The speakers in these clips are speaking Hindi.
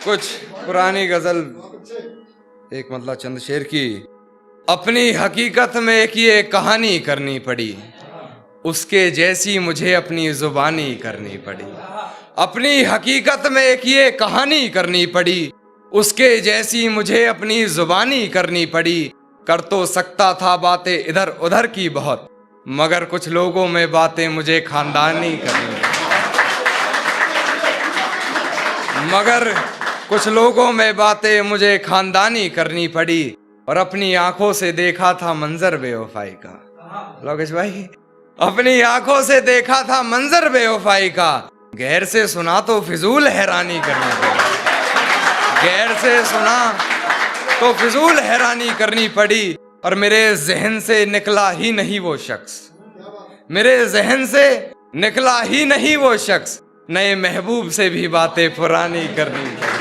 कुछ पुरानी गजल एक मतलब चंद शेर की। अपनी हकीकत में एक ये कहानी करनी पड़ी, उसके जैसी मुझे अपनी जुबानी करनी पड़ी। अपनी हकीकत में एक ये कहानी करनी पड़ी, उसके जैसी मुझे अपनी जुबानी करनी पड़ी। कर तो सकता था बातें इधर उधर की बहुत, मगर कुछ लोगों में बातें मुझे खानदानी करनी पड़ी। मगर कुछ लोगों में बातें मुझे खानदानी करनी पड़ी। और अपनी आंखों से देखा था मंजर बेवफाई का। लोकेश भाई, अपनी आंखों से देखा था मंजर बेवफाई का। गैर से सुना तो फिजूल हैरानी करनी पड़ी। गैर से सुना तो फिजूल हैरानी करनी पड़ी। और मेरे जहन से निकला ही नहीं वो शख्स, मेरे जहन से निकला ही नहीं वो शख्स। नए महबूब से भी बातें पुरानी करनी पड़ी।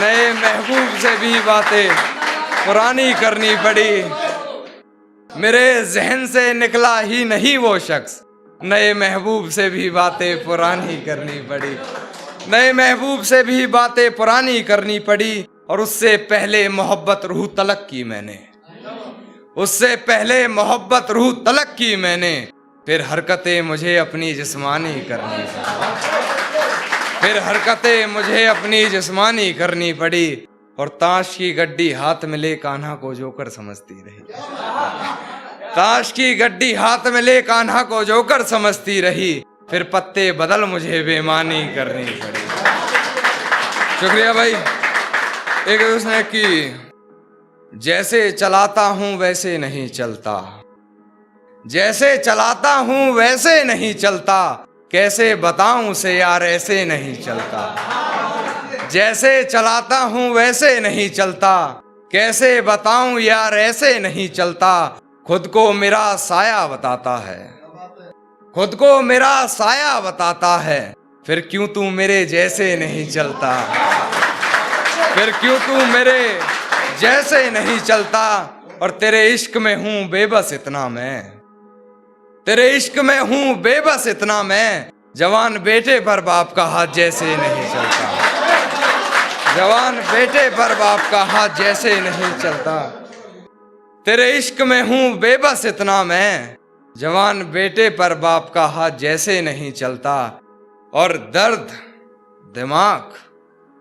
नए महबूब से भी बातें पुरानी करनी पड़ी। मेरे जहन से निकला ही नहीं वो शख्स, नए महबूब से भी बातें पुरानी करनी पड़ी। नए महबूब से भी बातें पुरानी करनी पड़ी। और उससे पहले मोहब्बत रूह तलक की मैंने, उससे पहले मोहब्बत रूह तलक की मैंने। फिर हरकतें मुझे अपनी जिस्मानी करनी पड़ी। फिर हरकतें मुझे अपनी जिस्मानी करनी पड़ी। और ताश की गड्डी हाथ में ले कान्हा को जोकर समझती रही। ताश की गड्डी हाथ में ले कान्हा को जोकर समझती रही। फिर पत्ते बदल मुझे बेईमानी करनी पड़ी। शुक्रिया भाई। एक उसने की, जैसे चलाता हूं वैसे नहीं चलता, जैसे चलाता हूं वैसे नहीं चलता। कैसे बताऊं उसे यार ऐसे नहीं चलता। जैसे चलाता हूं वैसे नहीं चलता, कैसे बताऊं यार ऐसे नहीं चलता। खुद को मेरा साया बताता है, खुद को मेरा साया बताता है। फिर क्यों तू मेरे जैसे नहीं चलता, फिर क्यों तू मेरे जैसे नहीं चलता। और तेरे इश्क में हूं बेबस इतना मैं, तेरे इश्क में हूं बेबस इतना मैं। जवान बेटे पर बाप का हाथ जैसे नहीं चलता, जवान बेटे पर बाप का हाथ जैसे नहीं चलता। तेरे इश्क में हूं बेबस इतना मैं, जवान बेटे पर बाप का हाथ जैसे नहीं चलता। और दर्द दिमाग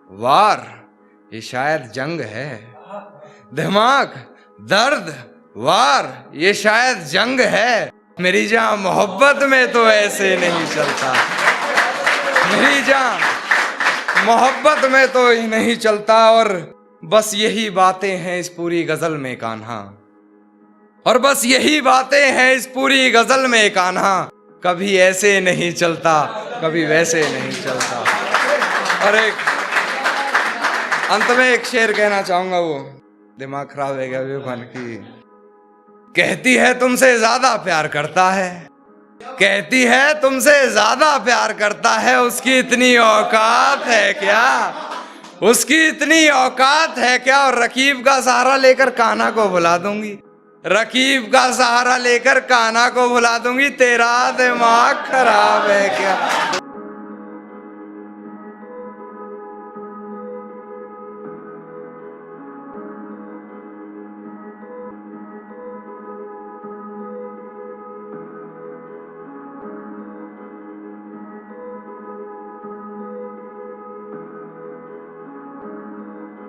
वार ये शायद जंग है, दिमाग दर्द वार ये शायद जंग है। मेरी जान मोहब्बत में तो ऐसे नहीं चलता, मेरी जान मोहब्बत में तो ही नहीं चलता। और बस यही बातें हैं इस पूरी गजल में कान्हा, और बस यही बातें हैं इस पूरी गजल में कान्हा। कभी ऐसे नहीं चलता, कभी वैसे नहीं चलता। और एक अंत में एक शेर कहना चाहूंगा, वो दिमाग खराब है क्या बेफान की। कहती है तुमसे ज्यादा प्यार करता है, कहती है तुमसे ज्यादा प्यार करता है। उसकी इतनी औकात है क्या, उसकी इतनी औकात है क्या। और रकीब का सहारा लेकर कान्हा को भुला दूंगी, रकीब का सहारा लेकर कान्हा को भुला दूंगी। तेरा दिमाग खराब है क्या।